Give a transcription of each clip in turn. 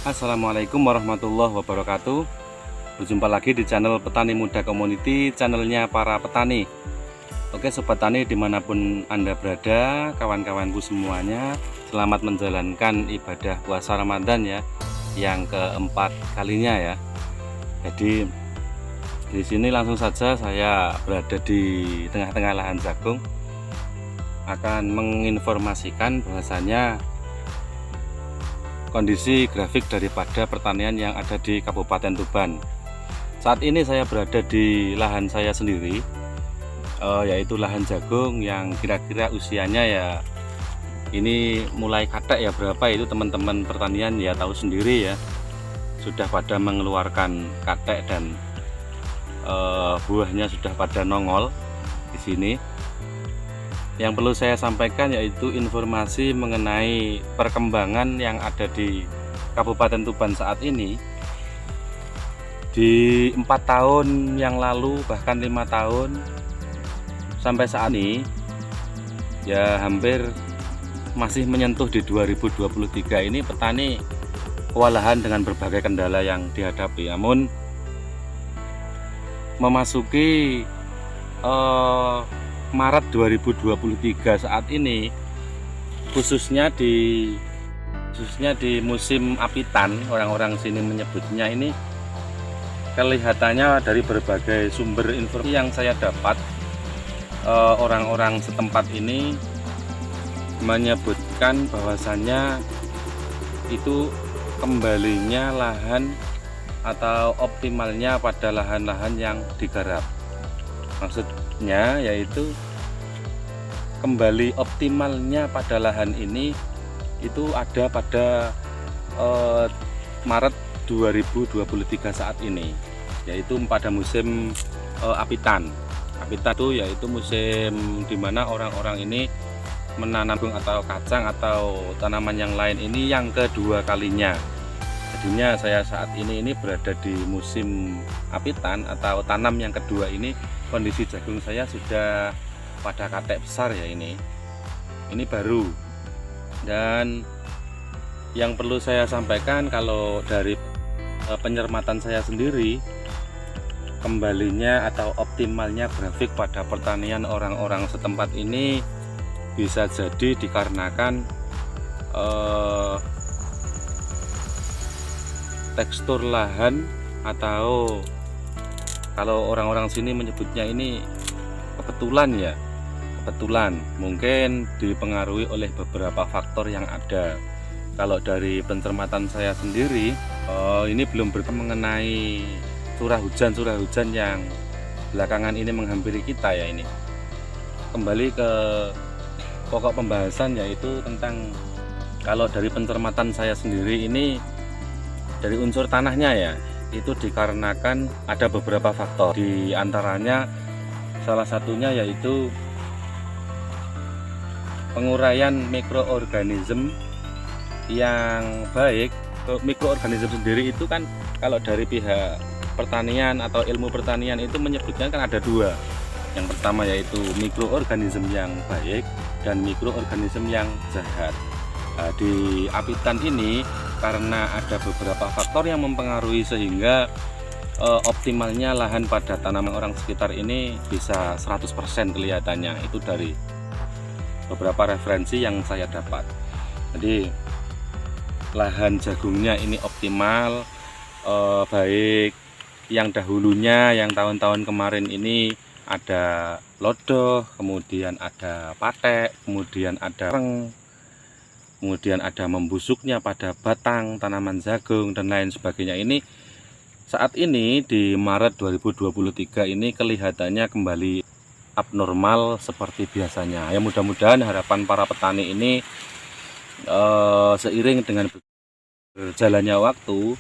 Assalamualaikum warahmatullahi wabarakatuh. Berjumpa lagi di channel Petani Muda Community, channelnya para petani. Oke sobat tani dimanapun Anda berada, kawan-kawanku semuanya, selamat menjalankan ibadah puasa Ramadan ya, yang keempat kalinya ya. Jadi di sini langsung saja saya berada di tengah-tengah lahan jagung, akan menginformasikan bahwasanya kondisi grafik daripada pertanian yang ada di Kabupaten Tuban. Saat ini saya berada di lahan saya sendiri, yaitu lahan jagung yang kira-kira usianya ya ini mulai katek ya, berapa itu teman-teman pertanian ya tahu sendiri ya, sudah pada mengeluarkan katek dan buahnya sudah pada nongol di sini. Yang perlu saya sampaikan yaitu informasi mengenai perkembangan yang ada di Kabupaten Tuban saat ini. Di 4 tahun yang lalu, bahkan 5 tahun sampai saat ini ya hampir masih menyentuh di 2023 ini, petani kewalahan dengan berbagai kendala yang dihadapi. Namun memasuki Maret 2023 saat ini, khususnya di musim apitan, orang-orang sini menyebutnya ini, kelihatannya dari berbagai sumber informasi yang saya dapat, orang-orang setempat ini menyebutkan bahwasannya itu kembalinya lahan atau optimalnya pada lahan-lahan yang digarap. Maksudnya yaitu kembali optimalnya pada lahan ini itu ada pada Maret 2023 saat ini, yaitu pada musim apitan. Apitan itu yaitu musim dimana orang-orang ini menanam atau kacang atau tanaman yang lain ini yang kedua kalinya. Jadinya saya saat ini berada di musim apitan atau tanam yang kedua ini. Kondisi jagung saya sudah pada katek besar ya, ini baru. Dan yang perlu saya sampaikan, kalau dari penyermatan saya sendiri, kembalinya atau optimalnya grafik pada pertanian orang-orang setempat ini bisa jadi dikarenakan tekstur lahan, atau kalau orang-orang sini menyebutnya ini kebetulan ya, mungkin dipengaruhi oleh beberapa faktor yang ada. Kalau dari pencermatan saya sendiri, ini belum mengenai curah hujan yang belakangan ini menghampiri kita ya. Ini kembali ke pokok pembahasan, yaitu tentang, kalau dari pencermatan saya sendiri ini dari unsur tanahnya ya, itu dikarenakan ada beberapa faktor. Di antaranya salah satunya yaitu penguraian mikroorganisme yang baik. Mikroorganisme sendiri itu kan kalau dari pihak pertanian atau ilmu pertanian itu menyebutnya kan ada dua. Yang pertama yaitu mikroorganisme yang baik dan mikroorganisme yang jahat. Nah, di apitan ini karena ada beberapa faktor yang mempengaruhi sehingga optimalnya lahan pada tanaman orang sekitar ini bisa 100% kelihatannya, itu dari beberapa referensi yang saya dapat. Jadi lahan jagungnya ini optimal, baik. Yang dahulunya, yang tahun-tahun kemarin ini ada lodoh, kemudian ada patek, kemudian ada reng, kemudian ada membusuknya pada batang tanaman jagung dan lain sebagainya. Ini saat ini di Maret 2023 ini kelihatannya kembali abnormal seperti biasanya. Ya mudah-mudahan harapan para petani ini seiring dengan berjalannya waktu,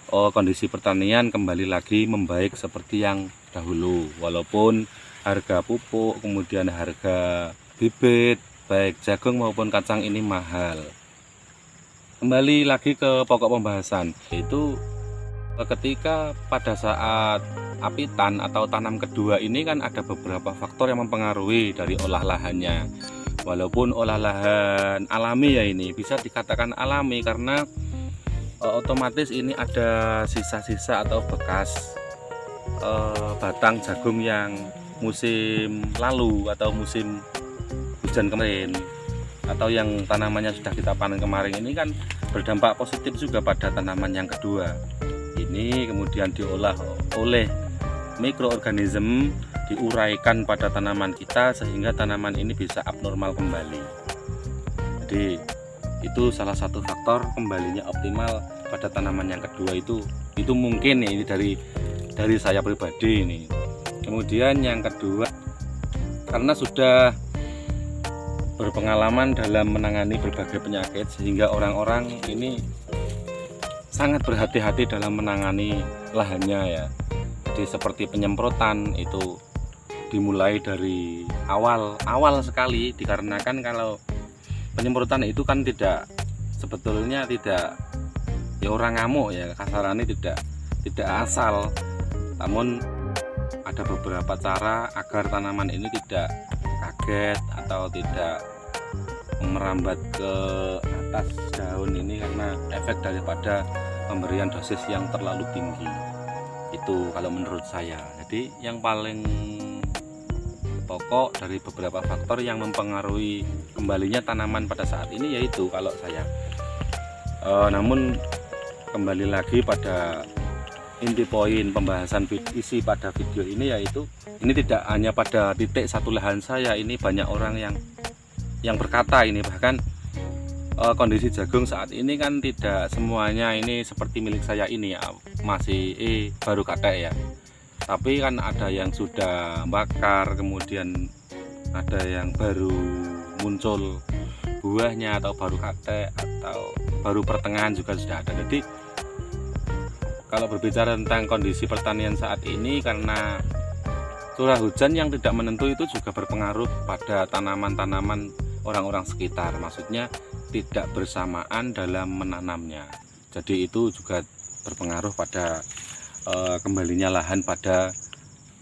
kondisi pertanian kembali lagi membaik seperti yang dahulu. Walaupun harga pupuk, kemudian harga bibit baik jagung maupun kacang ini mahal. Kembali lagi ke pokok pembahasan, yaitu ketika pada saat apitan atau tanam kedua ini kan ada beberapa faktor yang mempengaruhi dari olah lahannya. Walaupun olah lahan alami ya, ini bisa dikatakan alami karena otomatis ini ada sisa-sisa atau bekas batang jagung yang musim lalu atau musim hujan kemarin, atau yang tanamannya sudah kita panen kemarin ini kan berdampak positif juga pada tanaman yang kedua. Ini kemudian diolah oleh mikroorganisme, diuraikan pada tanaman kita sehingga tanaman ini bisa abnormal kembali. Jadi itu salah satu faktor kembalinya optimal pada tanaman yang kedua itu mungkin ya, ini dari saya pribadi ini. Kemudian yang kedua, karena sudah berpengalaman dalam menangani berbagai penyakit sehingga orang-orang ini sangat berhati-hati dalam menangani lahannya ya. Jadi seperti penyemprotan itu dimulai dari awal sekali, dikarenakan kalau penyemprotan itu kan sebetulnya tidak ya orang ngamuk ya, kasarannya tidak asal, namun ada beberapa cara agar tanaman ini tidak kaget atau tidak merambat ke atas daun ini karena efek daripada pemberian dosis yang terlalu tinggi. Itu kalau menurut saya. Jadi yang paling pokok dari beberapa faktor yang mempengaruhi kembalinya tanaman pada saat ini yaitu kalau saya. Namun kembali lagi pada inti poin pembahasan isi pada video ini, yaitu ini tidak hanya pada titik satu lahan saya, ini banyak orang yang berkata ini, bahkan kondisi jagung saat ini kan tidak semuanya ini seperti milik saya ini ya, masih baru katek ya, tapi kan ada yang sudah bakar, kemudian ada yang baru muncul buahnya atau baru katek atau baru pertengahan juga sudah ada. Jadi kalau berbicara tentang kondisi pertanian saat ini, karena curah hujan yang tidak menentu itu juga berpengaruh pada tanaman-tanaman orang-orang sekitar, maksudnya tidak bersamaan dalam menanamnya. Jadi itu juga berpengaruh pada kembalinya lahan pada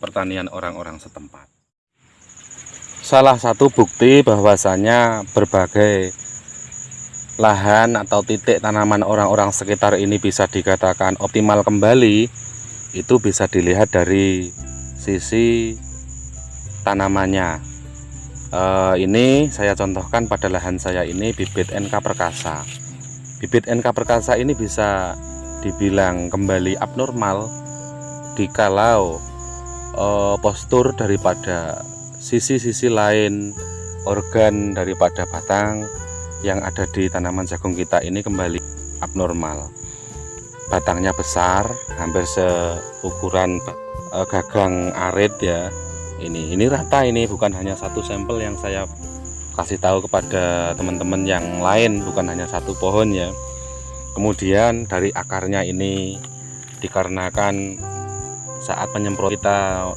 pertanian orang-orang setempat. Salah satu bukti bahwasanya berbagai lahan atau titik tanaman orang-orang sekitar ini bisa dikatakan optimal kembali, itu bisa dilihat dari sisi tanamannya. Ini saya contohkan pada lahan saya ini bibit NK Perkasa. Bibit NK Perkasa ini bisa dibilang kembali abnormal dikalau postur daripada sisi-sisi lain organ daripada batang yang ada di tanaman jagung kita ini kembali abnormal. Batangnya besar, hampir seukuran gagang arit ya. Ini rata, ini bukan hanya satu sampel yang saya kasih tahu kepada teman-teman yang lain, bukan hanya satu pohon ya. Kemudian dari akarnya ini, dikarenakan saat penyemprot kita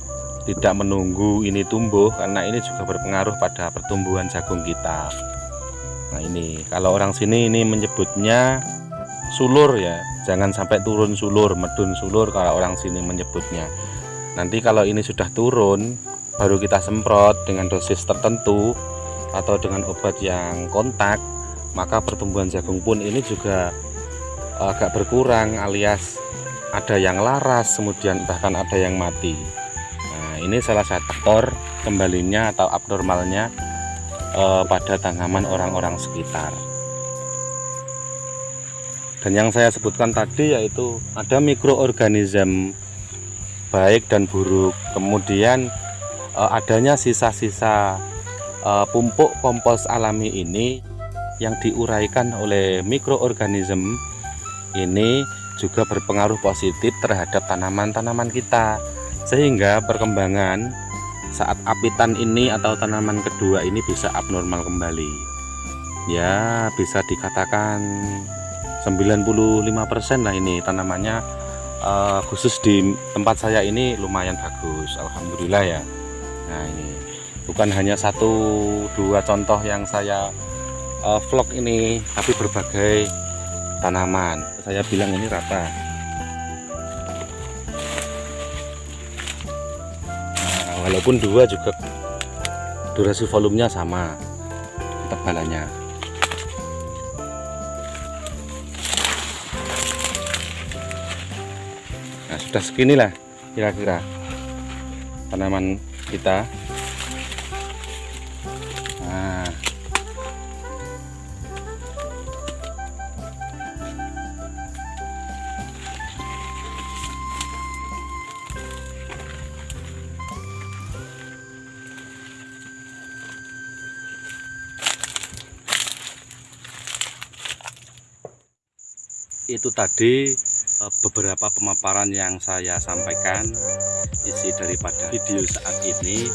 tidak menunggu ini tumbuh, karena ini juga berpengaruh pada pertumbuhan jagung kita. Nah ini kalau orang sini ini menyebutnya sulur ya, jangan sampai turun sulur, medun sulur kalau orang sini menyebutnya. Nanti kalau ini sudah turun baru kita semprot dengan dosis tertentu atau dengan obat yang kontak, maka pertumbuhan jagung pun ini juga agak berkurang, alias ada yang laras, kemudian bahkan ada yang mati. Nah ini salah satu faktor kembalinya atau abnormalnya pada tanaman orang-orang sekitar. Dan yang saya sebutkan tadi yaitu ada mikroorganisme baik dan buruk, kemudian adanya sisa-sisa pupuk kompos alami ini yang diuraikan oleh mikroorganisme ini juga berpengaruh positif terhadap tanaman-tanaman kita, sehingga perkembangan saat apitan ini atau tanaman kedua ini bisa abnormal kembali ya, bisa dikatakan 95% lah ini tanamannya, khusus di tempat saya ini lumayan bagus, alhamdulillah ya. Nah ini bukan hanya 1-2 contoh yang saya vlog ini, tapi berbagai tanaman saya bilang ini rata. Walaupun dua juga durasi volumenya sama tebalannya. Nah, sudah segini lah kira-kira tanaman kita. Nah, itu tadi beberapa pemaparan yang saya sampaikan, isi daripada video saat ini.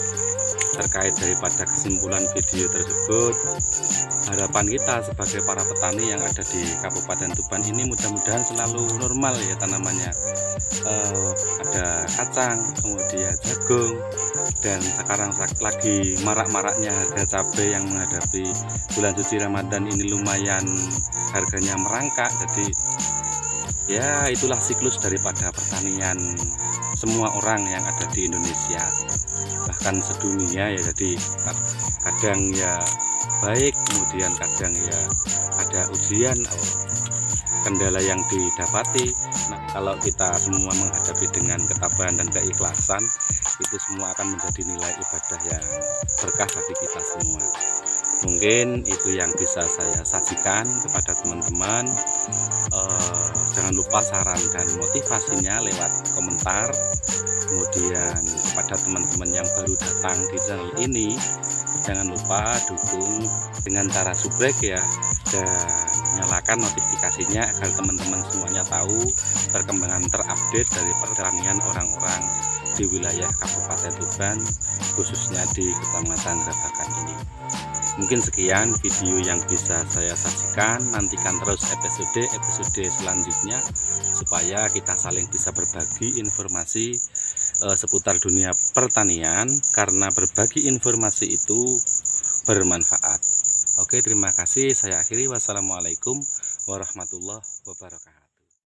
Terkait daripada kesimpulan video tersebut, harapan kita sebagai para petani yang ada di Kabupaten Tuban ini mudah-mudahan selalu normal ya tanamannya. Ada kacang, kemudian jagung, dan sekarang lagi marak-maraknya harga cabai yang menghadapi bulan suci Ramadan ini lumayan harganya merangkak. Jadi ya itulah siklus daripada pertanian semua orang yang ada di Indonesia, bahkan sedunia ya. Jadi kadang ya baik, kemudian kadang ya ada ujian atau kendala yang didapati. Nah, kalau kita semua menghadapi dengan ketabahan dan keikhlasan, itu semua akan menjadi nilai ibadah yang berkah bagi kita semua. Mungkin itu yang bisa saya sajikan kepada teman-teman. Jangan lupa saran dan motivasinya lewat komentar. Kemudian kepada teman-teman yang baru datang di channel ini, jangan lupa dukung dengan cara subscribe ya, dan nyalakan notifikasinya agar teman-teman semuanya tahu perkembangan terupdate dari pertanian orang-orang di wilayah Kabupaten Tuban, khususnya di Kecamatan Grabagan ini. Mungkin sekian video yang bisa saya sajikan. Nantikan terus episode selanjutnya supaya kita saling bisa berbagi informasi seputar dunia pertanian, karena berbagi informasi itu bermanfaat. Oke, terima kasih. Saya akhiri. Wassalamualaikum warahmatullahi wabarakatuh.